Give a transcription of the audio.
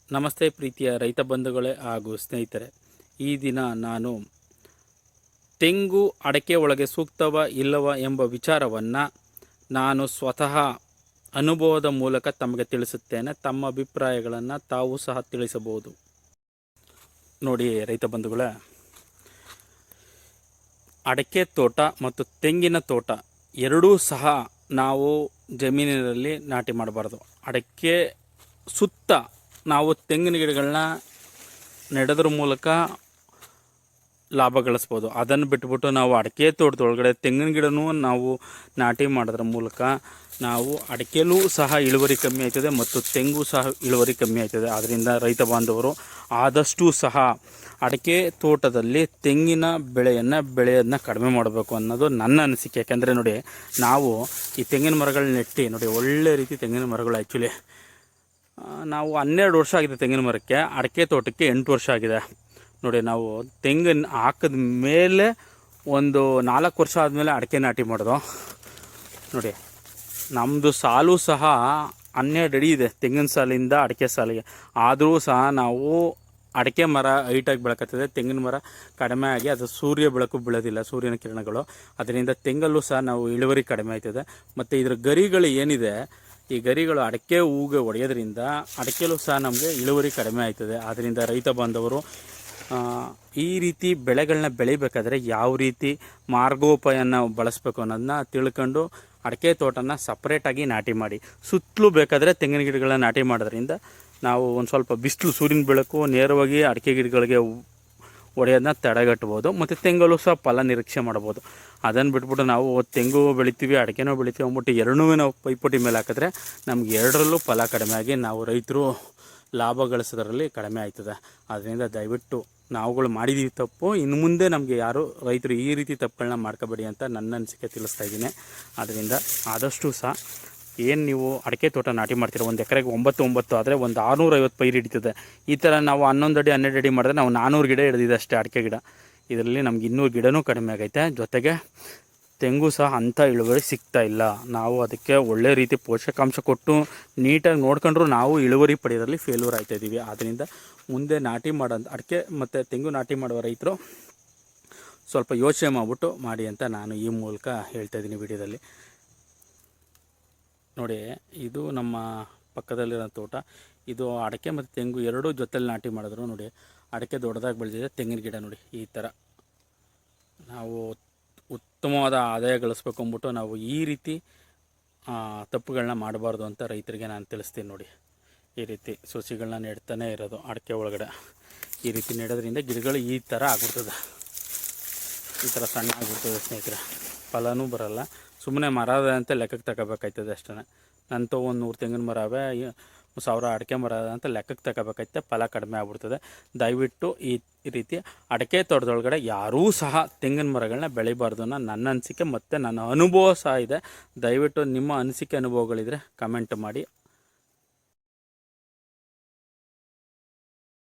ನಮಸ್ತೆ ಪ್ರೀತಿಯ ರೈತ ಬಂಧುಗಳೇ ಹಾಗೂ ಸ್ನೇಹಿತರೆ, ಈ ದಿನ ನಾನು ತೆಂಗು ಅಡಕೆ ಒಳಗೆ ಸೂಕ್ತವ ಇಲ್ಲವ ಎಂಬ ವಿಚಾರವನ್ನು ನಾನು ಸ್ವತಃ ಅನುಭವದ ಮೂಲಕ ತಮಗೆ ತಿಳಿಸುತ್ತೇನೆ. ತಮ್ಮ ಅಭಿಪ್ರಾಯಗಳನ್ನು ತಾವು ಸಹ ತಿಳಿಸಬಹುದು. ನೋಡಿ ರೈತ ಬಂಧುಗಳೇ, ಅಡಕೆ ತೋಟ ಮತ್ತು ತೆಂಗಿನ ತೋಟ ಎರಡೂ ಸಹ ನಾವು ಜಮೀನಿನಲ್ಲಿ ನಾಟಿ ಮಾಡಬಾರ್ದು. ಅಡಕೆ ಸುತ್ತ ನಾವು ತೆಂಗಿನ ಗಿಡಗಳನ್ನ ನೆಡೋದ್ರ ಮೂಲಕ ಲಾಭ ಗಳಿಸ್ಬೋದು. ಅದನ್ನು ಬಿಟ್ಬಿಟ್ಟು ನಾವು ಅಡಿಕೆ ತೋಟದೊಳಗಡೆ ತೆಂಗಿನ ಗಿಡನೂ ನಾವು ನಾಟಿ ಮಾಡೋದ್ರ ಮೂಲಕ ನಾವು ಅಡಿಕೆಲೂ ಸಹ ಇಳುವರಿ ಕಮ್ಮಿ ಆಯ್ತದೆ ಮತ್ತು ತೆಂಗು ಸಹ ಇಳುವರಿ ಕಮ್ಮಿ ಆಯ್ತದೆ. ಆದ್ದರಿಂದ ರೈತ ಬಾಂಧವರು ಆದಷ್ಟು ಸಹ ಅಡಿಕೆ ತೋಟದಲ್ಲಿ ತೆಂಗಿನ ಬೆಳೆಯೋದನ್ನ ಕಡಿಮೆ ಮಾಡಬೇಕು ಅನ್ನೋದು ನನ್ನ ಅನಿಸಿಕೆ. ಯಾಕೆಂದರೆ ನೋಡಿ, ನಾವು ಈ ತೆಂಗಿನ ಮರಗಳನ್ನ ನೆಟ್ಟು ನೋಡಿ, ಒಳ್ಳೆ ರೀತಿ ತೆಂಗಿನ ಮರಗಳು ಆ್ಯಕ್ಚುಲಿ ನಾವು 12 ವರ್ಷ ಆಗಿದೆ ತೆಂಗಿನ ಮರಕ್ಕೆ. ಅಡಿಕೆ ತೋಟಕ್ಕೆ 8 ವರ್ಷ ಆಗಿದೆ ನೋಡಿ. ನಾವು ತೆಂಗಿನ ಹಾಕಿದ ಮೇಲೆ ಒಂದು 4 ವರ್ಷ ಆದಮೇಲೆ ಅಡಿಕೆ ನಾಟಿ ಮಾಡೋದು ನೋಡಿ. ನಮ್ಮದು ಸಾಲು ಸಹ 12 ಅಡಿ ಇದೆ ತೆಂಗಿನ ಸಾಲಿಂದ ಅಡಿಕೆ ಸಾಲಿಗೆ. ಆದರೂ ಸಹ ನಾವು ಅಡಿಕೆ ಮರ ಹೈಟಾಗಿ ಬೆಳಕತ್ತದೆ, ತೆಂಗಿನ ಮರ ಕಡಿಮೆ ಆಗಿ ಅದು ಸೂರ್ಯ ಬೆಳಕು ಬೀಳೋದಿಲ್ಲ, ಸೂರ್ಯನ ಕಿರಣಗಳು. ಅದರಿಂದ ತೆಂಗಲ್ಲೂ ಸಹ ನಾವು ಇಳುವರಿ ಕಡಿಮೆ ಆಯ್ತದೆ. ಮತ್ತು ಇದರ ಗರಿಗಳು ಏನಿದೆ, ಈ ಗರಿಗಳು ಅಡಿಕೆ ಹೂಗೆ ಹೊಡೆಯೋದ್ರಿಂದ ಅಡಿಕೆಲೂ ಸಹ ನಮಗೆ ಇಳುವರಿ ಕಡಿಮೆ ಆಯ್ತದೆ. ಆದ್ದರಿಂದ ರೈತ ಬಾಂಧವರು ಈ ರೀತಿ ಬೆಳೆಗಳನ್ನ ಬೆಳಿಬೇಕಾದ್ರೆ ಯಾವ ರೀತಿ ಮಾರ್ಗೋಪಾಯನ ಬಳಸಬೇಕು ಅನ್ನೋದನ್ನ ತಿಳ್ಕೊಂಡು ಅಡಿಕೆ ತೋಟನ ಸಪ್ರೇಟಾಗಿ ನಾಟಿ ಮಾಡಿ, ಸುತ್ತಲೂ ಬೇಕಾದರೆ ತೆಂಗಿನ ಗಿಡಗಳನ್ನ ನಾಟಿ ಮಾಡೋದ್ರಿಂದ ನಾವು ಒಂದು ಸ್ವಲ್ಪ ಬಿಸಿಲು, ಸೂರ್ಯನ ಬೆಳಕು ನೇರವಾಗಿ ಅಡಿಕೆ ಗಿಡಗಳಿಗೆ ಹೊಡೆಯೋದನ್ನ ತಡೆಗಟ್ಬೋದು. ಮತ್ತು ತೆಂಗಲ್ಲೂ ಸಹ ಫಲ ನಿರೀಕ್ಷೆ ಮಾಡ್ಬೋದು. ಅದನ್ನು ಬಿಟ್ಬಿಟ್ಟು ನಾವು ತೆಂಗು ಬೆಳಿತೀವಿ, ಅಡಿಕೆನೂ ಬೆಳಿತೀವಿ ಅಂದ್ಬಿಟ್ಟು ಎರಡನ್ನೂ ನಾವು ಪೈಪೋಟಿ ಮೇಲೆ ಹಾಕಿದ್ರೆ ನಮ್ಗೆ ಎರಡರಲ್ಲೂ ಫಲ ಕಡಿಮೆ ಆಗಿ ನಾವು ರೈತರು ಲಾಭ ಗಳಿಸೋದ್ರಲ್ಲಿ ಕಡಿಮೆ ಆಯ್ತದೆ. ಆದ್ದರಿಂದ ದಯವಿಟ್ಟು ನಾವುಗಳು ಮಾಡಿದ್ದೀವಿ ತಪ್ಪು, ಇನ್ನು ಮುಂದೆ ನಮಗೆ ಯಾರು ರೈತರು ಈ ರೀತಿ ತಪ್ಪುಗಳನ್ನ ಮಾಡ್ಕೋಬೇಡಿ ಅಂತ ನನ್ನ ಅನಿಸಿಕೆ ತಿಳಿಸ್ತಾ ಇದ್ದೀನಿ. ಆದ್ದರಿಂದ ಆದಷ್ಟು ಸಹ ಏನು ನೀವು ಅಡಿಕೆ ತೋಟ ನಾಟಿ ಮಾಡ್ತೀರ, ಒಂದು ಎಕರೆಗೆ 9 ಆದರೆ ಒಂದು 650 ಪೈರು ಹಿಡಿತದೆ. ಈ ಥರ ನಾವು 11 ಅಡಿ 12 ಅಡಿ ಮಾಡಿದ್ರೆ ನಾವು 400 ಗಿಡ ಹಿಡಿದಿದೆ ಅಷ್ಟೇ ಅಡಿಕೆ ಗಿಡ. ಇದರಲ್ಲಿ ನಮ್ಗೆ 200 ಗಿಡನೂ ಕಡಿಮೆ ಆಗೈತೆ. ಜೊತೆಗೆ ತೆಂಗು ಸಹ ಅಂಥ ಇಳುವರಿ ಸಿಗ್ತಾ ಇಲ್ಲ. ನಾವು ಅದಕ್ಕೆ ಒಳ್ಳೆ ರೀತಿ ಪೋಷಕಾಂಶ ಕೊಟ್ಟು ನೀಟಾಗಿ ನೋಡ್ಕೊಂಡ್ರು ನಾವು ಇಳುವರಿ ಪಡೆಯೋದ್ರಲ್ಲಿ ಫೇಲ್ಯೂರ್ ಆಗ್ತಾಯಿದ್ದೀವಿ. ಆದ್ದರಿಂದ ಮುಂದೆ ನಾಟಿ ಮಾಡೋ ಅಡಿಕೆ ಮತ್ತು ತೆಂಗು ನಾಟಿ ಮಾಡುವ ರೈತರು ಸ್ವಲ್ಪ ಯೋಚನೆ ಮಾಡಿಬಿಟ್ಟು ಮಾಡಿ ಅಂತ ನಾನು ಈ ಮೂಲಕ ಹೇಳ್ತಾಯಿದ್ದೀನಿ ವಿಡಿಯೋದಲ್ಲಿ. ನೋಡಿ, ಇದು ನಮ್ಮ ಪಕ್ಕದಲ್ಲಿರೋ ತೋಟ. ಇದು ಅಡಿಕೆ ಮತ್ತು ತೆಂಗು ಎರಡೂ ಜೊತೆಲಿ ನಾಟಿ ಮಾಡಿದ್ರು ನೋಡಿ. ಅಡಿಕೆ ದೊಡ್ಡದಾಗಿ ಬೆಳೆದಿದೆ, ತೆಂಗಿನ ಗಿಡ ನೋಡಿ ಈ ಥರ. ನಾವು ಉತ್ತಮವಾದ ಆದಾಯ ಗಳಿಸ್ಬೇಕು ಅಂದ್ಬಿಟ್ಟು ನಾವು ಈ ರೀತಿ ತಪ್ಪುಗಳನ್ನ ಮಾಡಬಾರ್ದು ಅಂತ ರೈತರಿಗೆ ನಾನು ತಿಳಿಸ್ತೀನಿ. ನೋಡಿ, ಈ ರೀತಿ ಸಸಿಗಳನ್ನ ನೆಡ್ತಾನೆ ಇರೋದು ಅಡಿಕೆ ಒಳಗಡೆ. ಈ ರೀತಿ ನೆಡೋದ್ರಿಂದ ಗಿಡಗಳು ಈ ಥರ ಆಗ್ಬಿಡ್ತದೆ, ಈ ಥರ ಸಣ್ಣ ಆಗಿಬಿಡ್ತದೆ ಸ್ನೇಹಿತರೆ. ಫಲನೂ ಬರೋಲ್ಲ, ಸುಮ್ಮನೆ ಮರ ಅಂತ ಲೆಕ್ಕಕ್ಕೆ ತಗೋಬೇಕಾಯ್ತದೆ ಅಷ್ಟೇ. ನಂತೂ ಒಂದು 100 ತೆಂಗಿನ ಮರ ಅವೆ, 1000 ಅಡಿಕೆ ಮರ ಅಂತ ಲೆಕ್ಕಕ್ಕೆ ತಗೋಬೇಕಾಯ್ತದೆ, ಫಲ ಕಡಿಮೆ ಆಗ್ಬಿಡ್ತದೆ. ದಯವಿಟ್ಟು ಈ ರೀತಿ ಅಡಿಕೆ ತೋಟದೊಳಗಡೆ ಯಾರೂ ಸಹ ತೆಂಗಿನ ಮರಗಳನ್ನ ಬೆಳಿಬಾರ್ದು ಅನ್ನೋ ನನ್ನ ಅನಿಸಿಕೆ ಮತ್ತು ನನ್ನ ಅನುಭವ ಸಹ ಇದೆ. ದಯವಿಟ್ಟು ನಿಮ್ಮ ಅನಿಸಿಕೆ ಅನುಭವಗಳಿದ್ರೆ ಕಮೆಂಟ್ ಮಾಡಿ.